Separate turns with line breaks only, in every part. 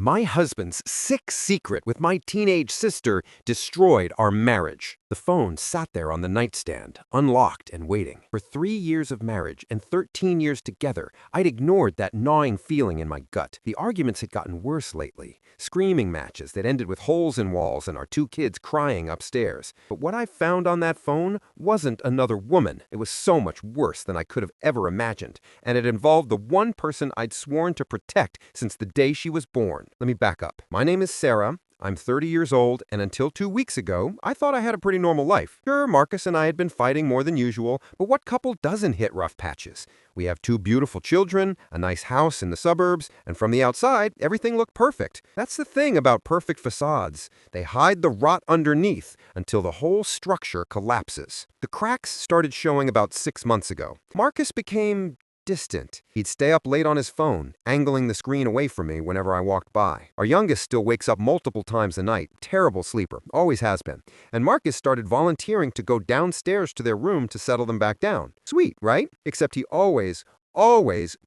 My husband's sick secret with my teenage sister destroyed our marriage. The phone sat there on the nightstand, unlocked and waiting. For 3 years of marriage and 13 years together, I'd ignored that gnawing feeling in my gut. The arguments had gotten worse lately. Screaming matches that ended with holes in walls and our two kids crying upstairs. But what I found on that phone wasn't another woman. It was so much worse than I could have ever imagined. And it involved the one person I'd sworn to protect since the day she was born. Let me back up. My name is Sarah. I'm 30 years old, and until 2 weeks ago, I thought I had a pretty normal life. Sure, Marcus and I had been fighting more than usual, but what couple doesn't hit rough patches? We have two beautiful children, a nice house in the suburbs, and from the outside, everything looked perfect. That's the thing about perfect facades. They hide the rot underneath until the whole structure collapses. The cracks started showing about 6 months ago. Marcus became distant. He'd stay up late on his phone, angling the screen away from me whenever I walked by. Our youngest still wakes up multiple times a night, terrible sleeper, always has been. And Marcus started volunteering to go downstairs to their room to settle them back down. Sweet, right? Except he always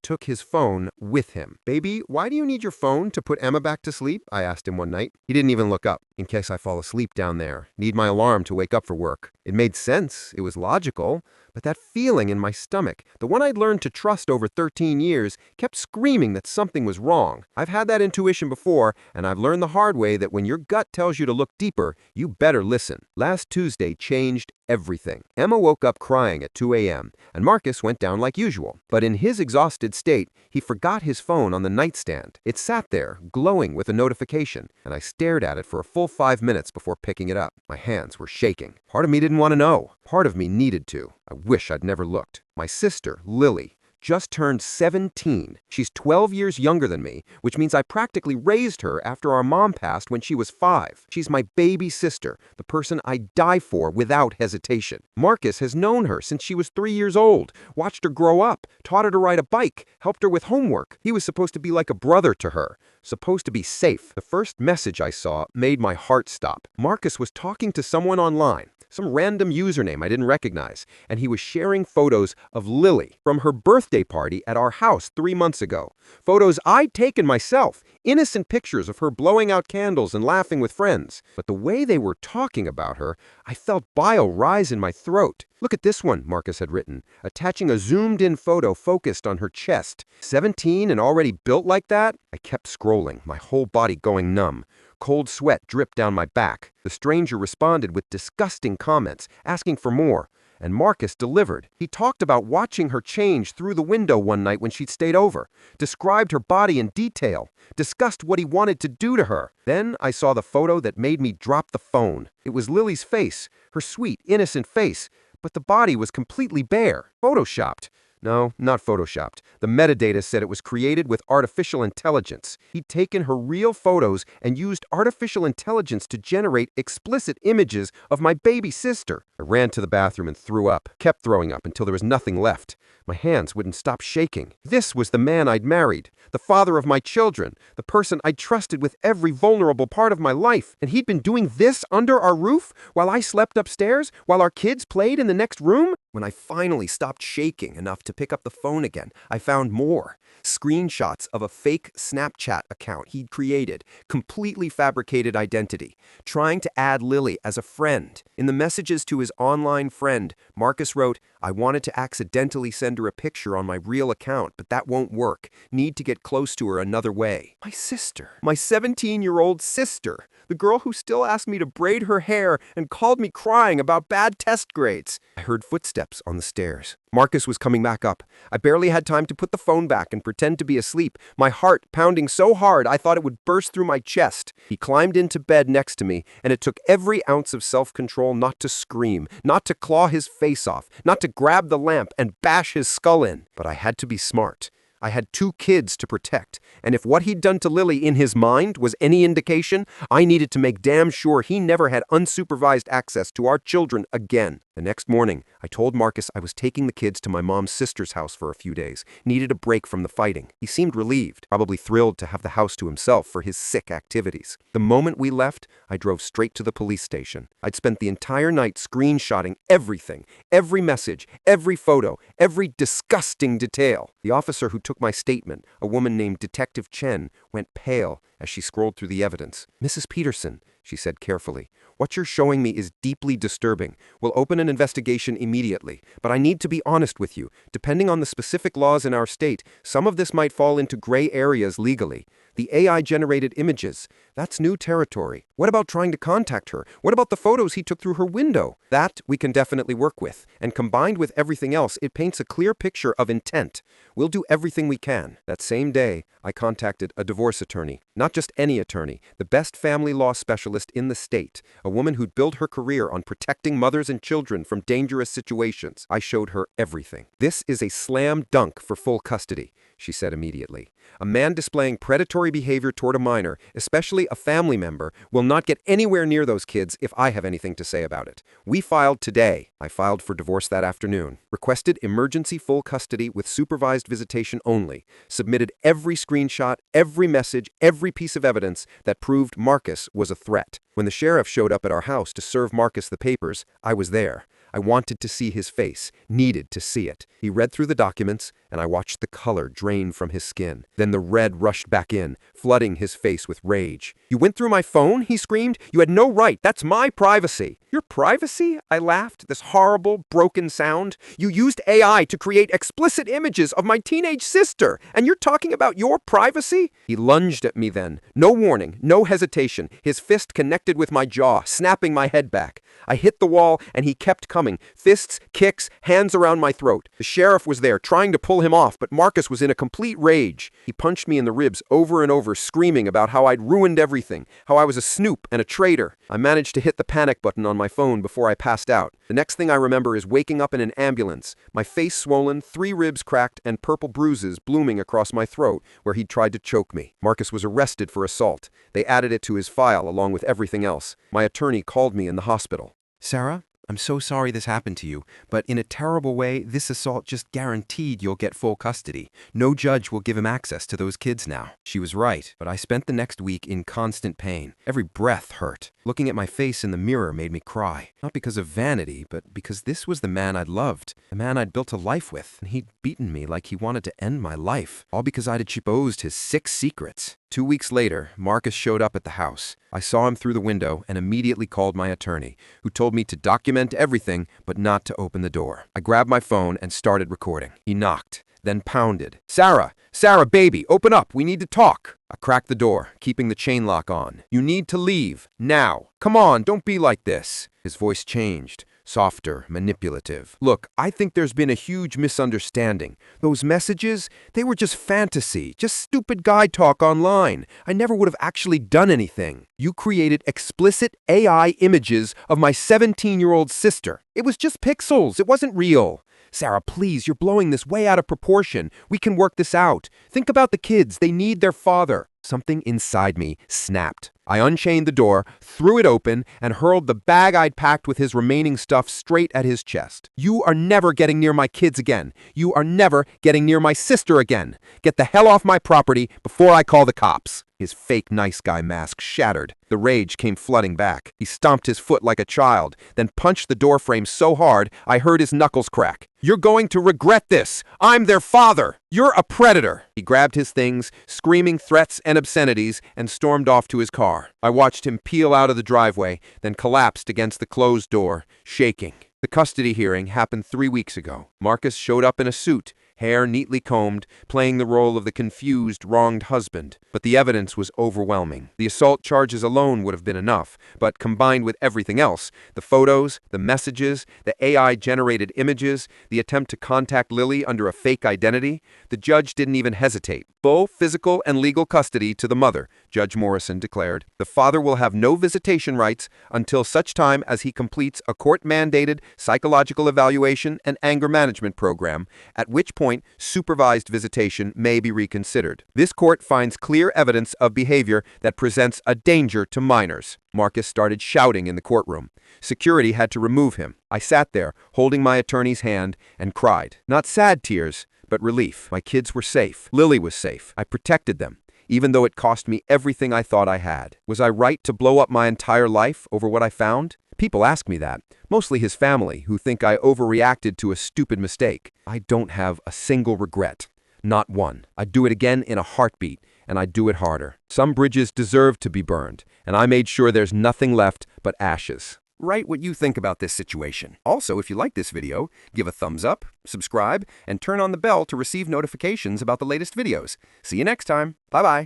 took his phone with him. "Baby, why do you need your phone to put Emma back to sleep?" I asked him one night. He didn't even look up. "In case I fall asleep down there. Need my alarm to wake up for work." It made sense. It was logical. But that feeling in my stomach, the one I'd learned to trust over 13 years, kept screaming that something was wrong. I've had that intuition before, and I've learned the hard way that when your gut tells you to look deeper, you better listen. Last Tuesday changed everything. Emma woke up crying at 2 a.m., and Marcus went down like usual. But in his exhausted state, he forgot his phone on the nightstand. It sat there, glowing with a notification, and I stared at it for a full 5 minutes before picking it up. My hands were shaking. Part of me didn't want to know. Part of me needed to. I wish I'd never looked. My sister, Lily, just turned 17. She's 12 years younger than me, which means I practically raised her after our mom passed when she was 5. She's my baby sister, the person I'd die for without hesitation. Marcus has known her since she was 3 years old, watched her grow up, taught her to ride a bike, helped her with homework. He was supposed to be like a brother to her, supposed to be safe. The first message I saw made my heart stop. Marcus was talking to someone online, some random username I didn't recognize, and he was sharing photos of Lily from her birthday party at our house 3 months ago. Photos I'd taken myself, innocent pictures of her blowing out candles and laughing with friends. But the way they were talking about her, I felt bile rise in my throat. "Look at this one," Marcus had written, attaching a zoomed-in photo focused on her chest. 17 and already built like that? I kept scrolling, my whole body going numb. Cold sweat dripped down my back. The stranger responded with disgusting comments, asking for more. And Marcus delivered. He talked about watching her change through the window one night when she'd stayed over, described her body in detail, discussed what he wanted to do to her. Then I saw the photo that made me drop the phone. It was Lily's face, her sweet, innocent face, but the body was completely bare, photoshopped. No, not photoshopped. The metadata said it was created with artificial intelligence. He'd taken her real photos and used artificial intelligence to generate explicit images of my baby sister. I ran to the bathroom and threw up, kept throwing up until there was nothing left. My hands wouldn't stop shaking. This was the man I'd married, the father of my children, the person I'd trusted with every vulnerable part of my life. And he'd been doing this under our roof while I slept upstairs, while our kids played in the next room? When I finally stopped shaking enough to pick up the phone again, I found more. Screenshots of a fake Snapchat account he'd created, completely fabricated identity, trying to add Lily as a friend. In the messages to his online friend, Marcus wrote, "I wanted to accidentally send her a picture on my real account, but that won't work. Need to get close to her another way." My sister, my 17-year-old sister, the girl who still asked me to braid her hair and called me crying about bad test grades. I heard footsteps on the stairs. Marcus was coming back up. I barely had time to put the phone back and pretend to be asleep, my heart pounding so hard I thought it would burst through my chest. He climbed into bed next to me, and it took every ounce of self-control not to scream, not to claw his face off, not to grab the lamp and bash his skull in. But I had to be smart. I had 2 kids to protect, and if what he'd done to Lily in his mind was any indication, I needed to make damn sure he never had unsupervised access to our children again. The next morning, I told Marcus I was taking the kids to my mom's sister's house for a few days, needed a break from the fighting. He seemed relieved, probably thrilled to have the house to himself for his sick activities. The moment we left, I drove straight to the police station. I'd spent the entire night screenshotting everything, every message, every photo, every disgusting detail. The officer who took my statement, a woman named Detective Chen, went pale as she scrolled through the evidence. "Mrs. Peterson," she said carefully, "what you're showing me is deeply disturbing. We'll open an investigation immediately. But I need to be honest with you. Depending on the specific laws in our state, some of this might fall into gray areas legally. The AI-generated images, that's new territory. What about trying to contact her? What about the photos he took through her window? That we can definitely work with. And combined with everything else, it paints a clear picture of intent. We'll do everything we can." That same day, I contacted a divorce attorney. Not just any attorney, the best family law specialist in the state, a woman who'd built her career on protecting mothers and children from dangerous situations. I showed her everything. "This is a slam dunk for full custody," she said immediately. "A man displaying predatory behavior toward a minor, especially a family member, will not get anywhere near those kids if I have anything to say about it. We filed today." I filed for divorce that afternoon. Requested emergency full custody with supervised visitation only. Submitted every screenshot, every message, every piece of evidence that proved Marcus was a threat. When the sheriff showed up at our house to serve Marcus the papers, I was there. I wanted to see his face, needed to see it. He read through the documents, and I watched the color drain from his skin. Then the red rushed back in, flooding his face with rage. "You went through my phone?" he screamed. "You had no right. That's my privacy." "Your privacy?" I laughed, this horrible, broken sound. "You used AI to create explicit images of my teenage sister, and you're talking about your privacy?" He lunged at me then. No warning, no hesitation. His fist connected with my jaw, snapping my head back. I hit the wall, and he kept coming. Fists, kicks, hands around my throat. The sheriff was there, trying to pull him off, but Marcus was in a complete rage. He punched me in the ribs over and over, screaming about how I'd ruined everything, how I was a snoop and a traitor. I managed to hit the panic button on my phone before I passed out. The next thing I remember is waking up in an ambulance, my face swollen, 3 ribs cracked, and purple bruises blooming across my throat where he'd tried to choke me. Marcus was arrested for assault. They added it to his file along with everything else. My attorney called me in the hospital. "Sarah, I'm so sorry this happened to you, but in a terrible way, this assault just guaranteed you'll get full custody. No judge will give him access to those kids now." She was right, but I spent the next week in constant pain. Every breath hurt. Looking at my face in the mirror made me cry. Not because of vanity, but because this was the man I'd loved, the man I'd built a life with, and he'd beaten me like he wanted to end my life, all because I'd exposed his 6 secrets. 2 weeks later, Marcus showed up at the house. I saw him through the window and immediately called my attorney, who told me to document everything but not to open the door. I grabbed my phone and started recording. He knocked, then pounded. "Sarah! Sarah, baby, open up! We need to talk!" I cracked the door, keeping the chain lock on. "You need to leave. Now. Come on, don't be like this." His voice changed. Softer, manipulative. "Look, I think there's been a huge misunderstanding. Those messages, they were just fantasy, just stupid guy talk online. I never would have actually done anything. You created explicit AI images of my 17-year-old sister. It was just pixels. It wasn't real. Sarah, please, you're blowing this way out of proportion. We can work this out. Think about the kids. They need their father." Something inside me snapped. I unchained the door, threw it open, and hurled the bag I'd packed with his remaining stuff straight at his chest. "You are never getting near my kids again. You are never getting near my sister again. Get the hell off my property before I call the cops." His fake nice guy mask shattered. The rage came flooding back. He stomped his foot like a child, then punched the doorframe so hard I heard his knuckles crack. "You're going to regret this. I'm their father. You're a predator." He grabbed his things, screaming threats and obscenities, and stormed off to his car. I watched him peel out of the driveway, then collapsed against the closed door, shaking. The custody hearing happened 3 weeks ago. Marcus showed up in a suit, hair neatly combed, playing the role of the confused, wronged husband. But the evidence was overwhelming. The assault charges alone would have been enough, but combined with everything else, the photos, the messages, the AI-generated images, the attempt to contact Lily under a fake identity, the judge didn't even hesitate. "Full physical and legal custody to the mother," Judge Morrison declared. "The father will have no visitation rights until such time as he completes a court-mandated psychological evaluation and anger management program, at which point supervised visitation may be reconsidered. This court finds clear evidence of behavior that presents a danger to minors." Marcus started shouting in the courtroom. Security had to remove him. I sat there, holding my attorney's hand, and cried. Not sad tears, but relief. My kids were safe. Lily was safe. I protected them, even though it cost me everything I thought I had. Was I right to blow up my entire life over what I found? People ask me that, mostly his family, who think I overreacted to a stupid mistake. I don't have a single regret. Not one. I'd do it again in a heartbeat, and I'd do it harder. Some bridges deserve to be burned, and I made sure there's nothing left but ashes. Write what you think about this situation. Also, if you like this video, give a thumbs up, subscribe, and turn on the bell to receive notifications about the latest videos. See you next time. Bye-bye.